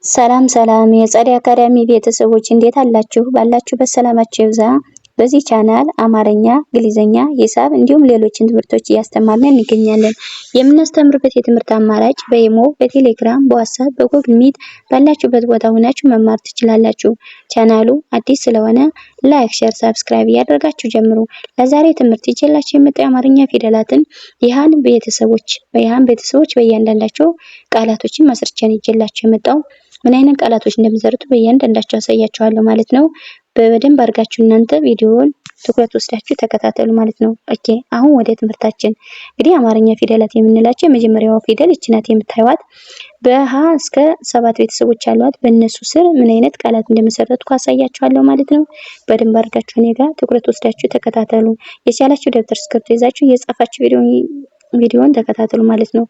ሰላም ሰላም የጸደይ አካዳሚ ቤተሰቦች እንዴት አላችሁ? ባላችሁበት ሰላማችሁ ይብዛ። በዚህ ቻናል አማርኛ፣ እንግሊዘኛ፣ ሂሳብ እንዲሁም ሌሎችን ትምህርቶች እያስተማርን እንገኛለን። የምናስተምርበት የትምህርት አማራጭ በኢሞ፣ በቴሌግራም፣ በዋትስአፕ፣ በጉግል ሚት ባላችሁበት ቦታ ሆናችሁ መማር ትችላላችሁ። ቻናሉ አዲስ ስለሆነ ላይክ፣ ሼር፣ ሰብስክራይብ እያደረጋችሁ ጀምሩ። ለዛሬ ትምህርት ይዤላችሁ የመጣው የአማርኛ ፊደላትን የሃን ቤተሰቦች በእያንዳንዳቸው ቃላቶችን መስርቼን ይዤላችሁ የመጣው ምን አይነት ቃላቶች እንደሚሰሩት በእያንዳንዳቸው አሳያችኋለሁ ማለት ነው። በደንብ አድርጋችሁ እናንተ ቪዲዮውን ትኩረት ወስዳችሁ ተከታተሉ ማለት ነው። ኦኬ አሁን ወደ ትምህርታችን እንግዲህ አማርኛ ፊደላት የምንላቸው የመጀመሪያው ፊደል እቺ ናት የምታዩት። በሃ እስከ 7 ቤተሰቦች አሏት። በእነሱ ስር ምን አይነት ቃላት እንደሚሰሩት አሳያችኋለሁ ማለት ነው። በደንብ አድርጋችሁ እኔ ጋር ትኩረት ወስዳችሁ ተከታተሉ። የቻላችሁ ደብተር እስክሪብቶ ይዛችሁ የጻፋችሁ ቪዲዮውን ተከታተሉ ማለት ነው።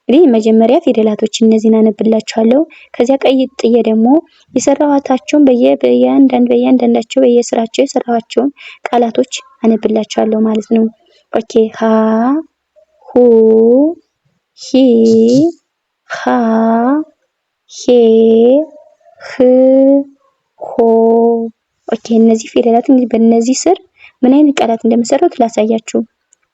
እንግዲህ መጀመሪያ ፊደላቶች እነዚህን አነብላችኋለሁ። ከዚያ ቀይጥዬ ደግሞ የሰራኋቸውን በእያንዳንዳቸው በየስራቸው የሰራኋቸውን ቃላቶች አነብላችኋለሁ ማለት ነው። ኦኬ ሃ፣ ሁ፣ ሂ፣ ሃ፣ ሄ፣ ህ፣ ሆ። ኦኬ እነዚህ ፊደላት እንግዲህ በእነዚህ ስር ምን አይነት ቃላት እንደመሰረቱ ላሳያችሁ።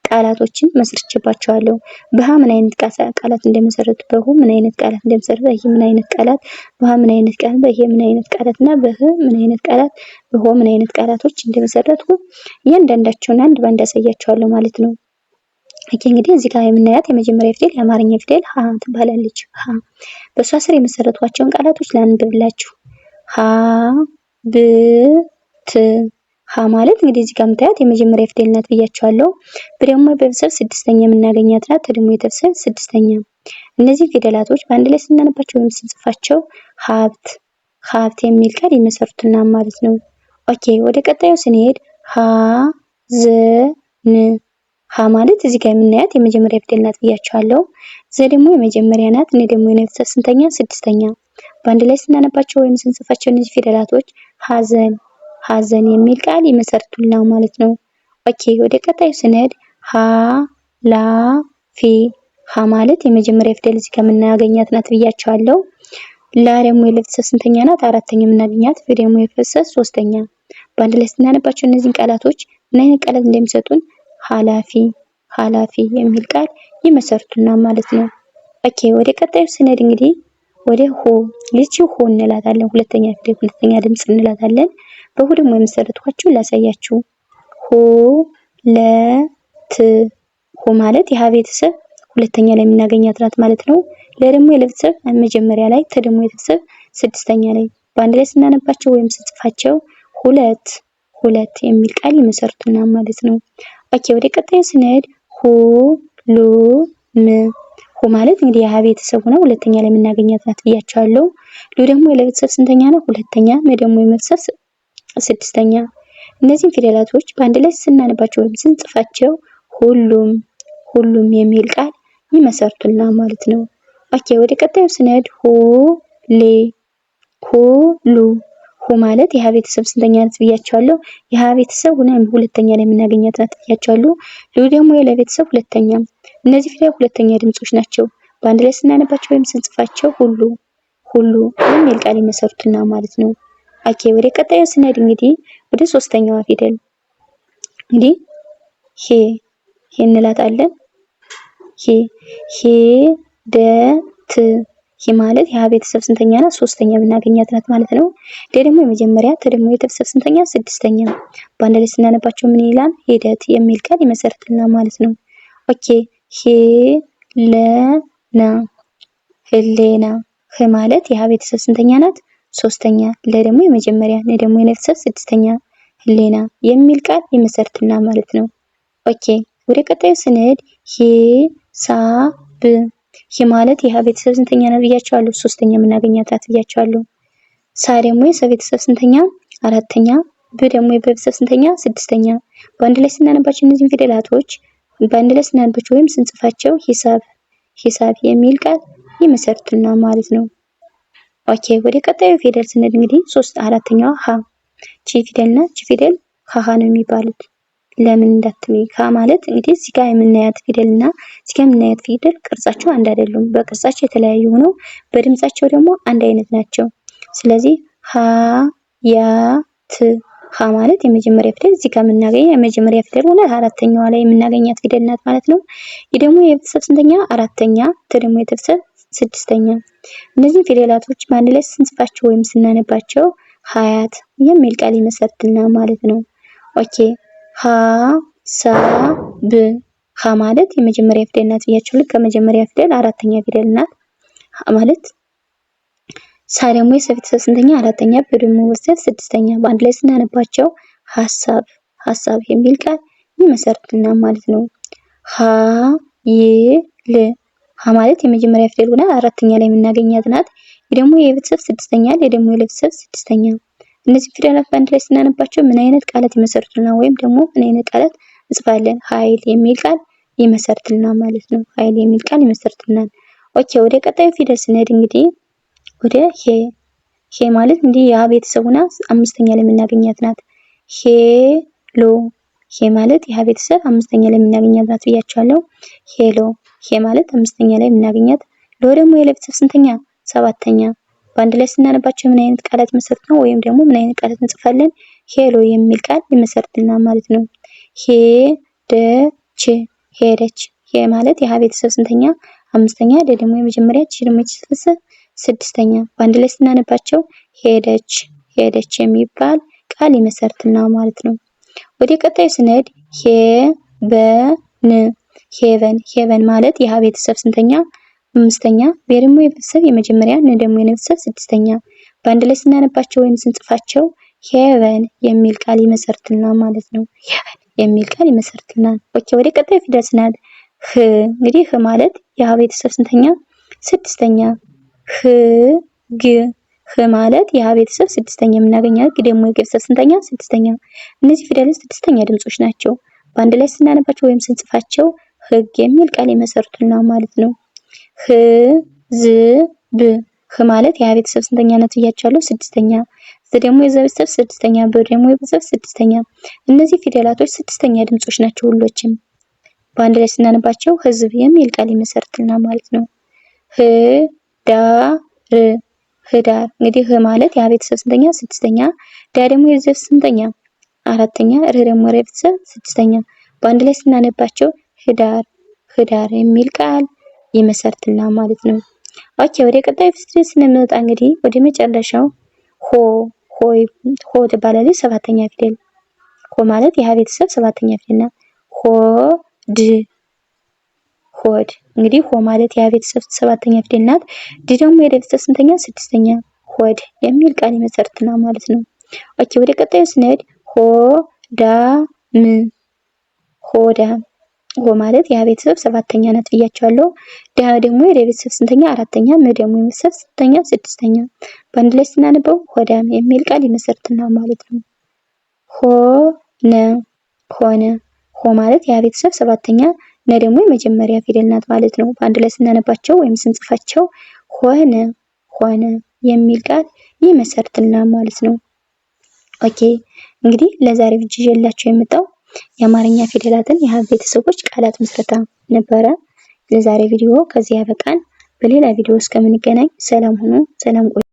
ቃላቶችን መስርቼባቸዋለሁ። በሃ ምን አይነት ቃላት እንደመሰረቱ፣ በሁ ምን አይነት ቃላት እንደመሰረቱ፣ በሂ ምን አይነት ቃላት፣ በሃ ምን አይነት ቃላት፣ በሂ ምን አይነት ቃላት እና በህ ምን አይነት ቃላት፣ በሆ ምን አይነት ቃላቶች እንደመሰረቱ እያንዳንዳቸውን አንድ ባንድ አሳያቸዋለሁ ማለት ነው። ኦኬ እንግዲህ እዚህ ጋር የምናያት የመጀመሪያ ፊደል የአማርኛ ፊደል ሃ ትባላለች። ሃ በሷ ስር የመሰረቷቸውን ቃላቶች ላንብብላችሁ። ሃ ብ ት ሃ ማለት እንግዲህ እዚህ ጋር የምታያት የመጀመሪያ ፊደል ናት ብያቸዋለሁ። በደግሞ የቤተሰብ ስድስተኛ የምናገኛት ናት። ደግሞ የቤተሰብ ስድስተኛ። እነዚህ ፊደላቶች በአንድ ላይ ስናነባቸው ወይም ስንጽፋቸው ሀብት የሚል ቃል ይመሰርቱልናል ማለት ነው። ኦኬ ወደ ቀጣዩ ስንሄድ ሃ ዘ ን። ሃ ማለት እዚህ ጋር የምናያት የመጀመሪያ ፊደል ናት ብያቸዋለሁ። ዘ ደግሞ የመጀመሪያ ናት። እኔ ደግሞ የቤተሰብ ስንተኛ? ስድስተኛ። በአንድ ላይ ስናነባቸው ወይም ስንጽፋቸው እነዚህ ፊደላቶች ሀዘን የሚል ቃል ይመሰርቱልናል ማለት ነው። ኦኬ ወደ ቀጣዩ ስንሄድ ሃ ላ ፊ። ሃ ማለት የመጀመሪያ ፊደል እዚህ ከምናገኛት ናት ብያቸዋለሁ። ላ ደግሞ የቤተሰብ ስንተኛ ናት? አራተኛ የምናገኛት። ፊ ደግሞ የቤተሰብ ሶስተኛ። በአንድ ላይ ስናነባቸው እነዚህን ቃላቶች ምን አይነት ቃላት እንደሚሰጡን ኃላፊ የሚል ቃል ይመሰርቱልናል ማለት ነው። ኦኬ ወደ ቀጣዩ ስንሄድ እንግዲህ ወደ ሆ ልጅ ሆ እንላታለን። ሁለተኛ ፊደል ሁለተኛ ድምጽ እንላታለን። በሁ ደግሞ የመሰረቷቸው ላሳያችሁ። ሁ ለ ት። ሁ ማለት የሃ ቤተሰብ ሁለተኛ ላይ የምናገኛት ናት ማለት ነው። ለ ደግሞ የለቤተሰብ መጀመሪያ ላይ፣ ተ ደግሞ የቤተሰብ ስድስተኛ ላይ። በአንድ ላይ ስናነባቸው ወይም ስንጽፋቸው ሁለት የሚል ቃል ይመሰርቱልናል ማለት ነው። ኦኬ ወደ ቀጣዩ ስንሄድ ሁ ሉ ም። ሁ ማለት እንግዲህ የሃ ቤተሰብ ሆነ ሁለተኛ ላይ የምናገኛት ናት ብያቸዋለሁ። ሉ ደግሞ የለቤተሰብ ስንተኛ ነው? ሁለተኛ። ም ደግሞ የመቤተሰብ ስድስተኛ። እነዚህ ፊደላቶች በአንድ ላይ ስናነባቸው ወይም ስንጽፋቸው ሁሉም የሚል ቃል ይመሰርቱልናል ማለት ነው። ኦኬ ወደ ቀጣዩ ስንሄድ ሁሉ። ሁ ማለት የሃ ቤተሰብ ስንተኛ ናት ብያቸዋለሁ። የሃ ቤተሰብ ሆነ ሁለተኛ ላይ የምናገኛት ናት ብያቸዋለሁ። ሉ ደግሞ የለቤተሰብ ሁለተኛ። እነዚህ ፊደላት ሁለተኛ ድምጾች ናቸው። በአንድ ላይ ስናነባቸው ወይም ስንጽፋቸው ሁሉ የሚል ቃል ይመሰርቱልናል ማለት ነው። ኦኬ ወደ ቀጣዩ ስንሄድ እንግዲህ ወደ ሶስተኛዋ ፊደል እንግዲህ ሄ እንላታለን። ሂደት። ሂ ማለት የሃ ቤተሰብ ስንተኛ ናት? ሶስተኛ የምናገኛት ናት ማለት ነው። ደ ደግሞ የመጀመሪያ፣ ተ ደግሞ የቤተሰብ ስንተኛ? ስድስተኛ። በአንድ ላይ ስናነባቸው ምን ይላል? ሂደት የሚል ቃል ይመሰርቱልናል ማለት ነው። ኦኬ ህሌና። ህ ማለት የሃ ቤተሰብ ስንተኛ ናት? ሶስተኛ። ለ ደግሞ የመጀመሪያ፣ ነ ደግሞ የቤተሰብ ስድስተኛ። ህሌና የሚል ቃል ይመሰርቱልናል ማለት ነው። ኦኬ ወደ ቀጣዩ ስንሄድ ሂሳብ። ሂ ማለት የሃ ቤተሰብ ስንተኛ ናት ብያቸዋለሁ? ሶስተኛ የምናገኛት ናት ብያቸዋለሁ። ሳ ደግሞ የሰ ቤተሰብ ስንተኛ? አራተኛ። ብ ደግሞ የቤተሰብ ስንተኛ? ስድስተኛ። በአንድ ላይ ስናነባቸው እነዚህን ፊደላቶች በአንድ ላይ ስናነባቸው ወይም ስንጽፋቸው ሂሳብ የሚል ቃል ይመሰርቱልናል ማለት ነው። ኦኬ ወደ ቀጣዩ ፊደል ስንሄድ እንግዲህ አራተኛዋ ሃ። ቺ ፊደልና ቺ ፊደል ሃ ነው የሚባሉት። ለምን እንዳትሉኝ ካ ማለት እንግዲህ እዚህ ጋር የምናያት ፊደልና እዚህ ጋር የምናያት ፊደል ቅርጻቸው አንድ አይደሉም። በቅርጻቸው የተለያዩ ሆነው በድምጻቸው ደግሞ አንድ አይነት ናቸው። ስለዚህ ሀ ያ ት ሀ ማለት የመጀመሪያ ፊደል እዚህ ጋር የምናገኘው የመጀመሪያ ፊደል ሆነ አራተኛዋ ላይ የምናገኛት ፊደል ናት ማለት ነው። ይህ ደግሞ የቤተሰብ ስንተኛ? አራተኛ። ት ደግሞ የቤተሰብ ስድስተኛ። እነዚህ ፊደላቶች በአንድ ላይ ስንጽፋቸው ወይም ስናነባቸው ሀያት የሚል ቃል ይመሰርትልናል ማለት ነው። ኦኬ ሀ ሳ ብ ሀ ማለት የመጀመሪያ ፊደል ናት ብያችሁ ልክ ከመጀመሪያ ፊደል አራተኛ ፊደል ናት። ሀ ማለት ሳ ደግሞ የቤተሰብ ስንተኛ? አራተኛ። ብ ደግሞ የቤተሰብ ስድስተኛ። በአንድ ላይ ስናነባቸው ሀሳብ የሚል ቃል ይመሰርትልናል ማለት ነው። ሀ ይ ል ሀ ማለት የመጀመሪያ ፊደል ሆና አራተኛ ላይ የምናገኛት ናት። ይህ ደግሞ የቤተሰብ ስድስተኛ። ለ ደግሞ የቤተሰብ ስድስተኛ። እነዚህ ፊደላት በአንድ ላይ ስናነባቸው ምን አይነት ቃላት ይመሰርቱልናል? ወይም ደግሞ ምን አይነት ቃላት እንጽፋለን? ኃይል የሚል ቃል ይመሰርትልናል ማለት ነው። ኃይል የሚል ቃል ይመሰርትልናል። ኦኬ ወደ ቀጣዩ ፊደል ስንሄድ እንግዲህ ወደ ሄ ማለት እንግዲህ ያ ቤተሰብ ሆና አምስተኛ ላይ የምናገኛት ናት። ሄሎ ሄ ማለት ያ ቤተሰብ አምስተኛ ላይ የምናገኛት ናት ብያችኋለሁ። ሄሎ ሄ ማለት አምስተኛ ላይ የምናገኛት። ሎ ደግሞ የለቤተሰብ ስንተኛ? ሰባተኛ። በአንድ ላይ ስናነባቸው ምን አይነት ቃላት መሰርት ነው? ወይም ደግሞ ምን አይነት ቃላት እንጽፋለን? ሄሎ የሚል ቃል ይመሰርትልናል ማለት ነው። ሄደች ሄደች ሄ ማለት ያ ቤተሰብ ስንተኛ? አምስተኛ። ደ ደግሞ የመጀመሪያ ች ደግሞ የቤተሰብ ስድስተኛ። በአንድ ላይ ስናነባቸው ሄደች የሚባል ቃል ይመሰርትልናል ማለት ነው። ወደ ቀጣዩ ስንሄድ ሄቨን ማለት የሀ ቤተሰብ ስንተኛ? አምስተኛ። ቤ ደግሞ የቤተሰብ የመጀመሪያ፣ ነ ደግሞ የቤተሰብ ስድስተኛ። በአንድ ላይ ስናነባቸው ወይም ስንጽፋቸው ሄቨን የሚል ቃል ይመሰርትልናል ማለት ነው። ሄቨን የሚል ቃል ይመሰርትልናል። ኦኬ ወደ ቀጣዩ ፊደል ስንሄድ ህ እንግዲህ ህ ማለት የሀ ቤተሰብ ስንተኛ? ስድስተኛ። ህ ማለት የሀ ቤተሰብ ስድስተኛ የምናገኛት። ግ ደግሞ የቤተሰብ ስንተኛ? ስድስተኛ። እነዚህ ፊደላት ስድስተኛ ድምጾች ናቸው። በአንድ ላይ ስናነባቸው ወይም ስንጽፋቸው ህግ የሚል ቃል ይመሰርቱልናል ማለት ነው። ህዝብ ህ ማለት የሀ ቤተሰብ ስንተኛ ናት ብያችኋለሁ? ስድስተኛ። ዝ ደግሞ የዘ ቤተሰብ ስድስተኛ። በ ደግሞ የቤተሰብ ስድስተኛ። እነዚህ ፊደላቶች ስድስተኛ ድምጾች ናቸው ሁሎችም። በአንድ ላይ ስናነባቸው ህዝብ የሚል ቃል ይመሰርትልናል ማለት ነው። ህዳር እንግዲህ ህ ማለት የሀ ቤተሰብ ስንተኛ? ስድስተኛ። ዳ ደግሞ የቤተሰብ ስንተኛ? አራተኛ። ር ደግሞ የቤተሰብ ስድስተኛ። በአንድ ላይ ስናነባቸው ህዳር የሚል ቃል ይመሰርትልናል ማለት ነው። ኦኬ ወደ ቀጣዩ ፊደል ስንመጣ እንግዲህ ወደ መጨረሻው ሆ ትባላለች። ሰባተኛ ፊደል። ሆ ማለት የሀ ቤተሰብ ሰባተኛ ፊደል ናት። ሆድ እንግዲህ ሆ ማለት የሀ ቤተሰብ ሰባተኛ ፊደል ናት። ድ ደግሞ የደ ቤተሰብ ስንተኛ? ስድስተኛ። ሆድ የሚል ቃል ይመሰርትልናል ማለት ነው። ኦኬ ወደ ቀጣዩ ስንሄድ ሆዳም ሆ ማለት የሀ ቤተሰብ ሰባተኛ ናት ብያቸዋለሁ። ዳ ደግሞ የደ ቤተሰብ ስንተኛ? አራተኛ። ም ደግሞ የቤተሰብ ስንተኛ? ስድስተኛ። በአንድ ላይ ስናነበው ሆዳም የሚል ቃል ይመሰርትልናል ማለት ነው። ሆነ ሆ ማለት የሀ ቤተሰብ ሰባተኛ፣ ነ ደግሞ የመጀመሪያ ፊደል ናት ማለት ነው። በአንድ ላይ ስናነባቸው ወይም ስንጽፋቸው ሆነ የሚል ቃል ይመሰርትልናል ማለት ነው። ኦኬ እንግዲህ ለዛሬ ይዤላችሁ የመጣው የአማርኛ ፊደላትን የሀ ቤተሰቦች ቃላት ምስረታ ነበረ። ለዛሬ ቪዲዮ ከዚህ ያበቃል። በሌላ ቪዲዮ እስከምንገናኝ ሰላም ሁኑ። ሰላም ቆዩ።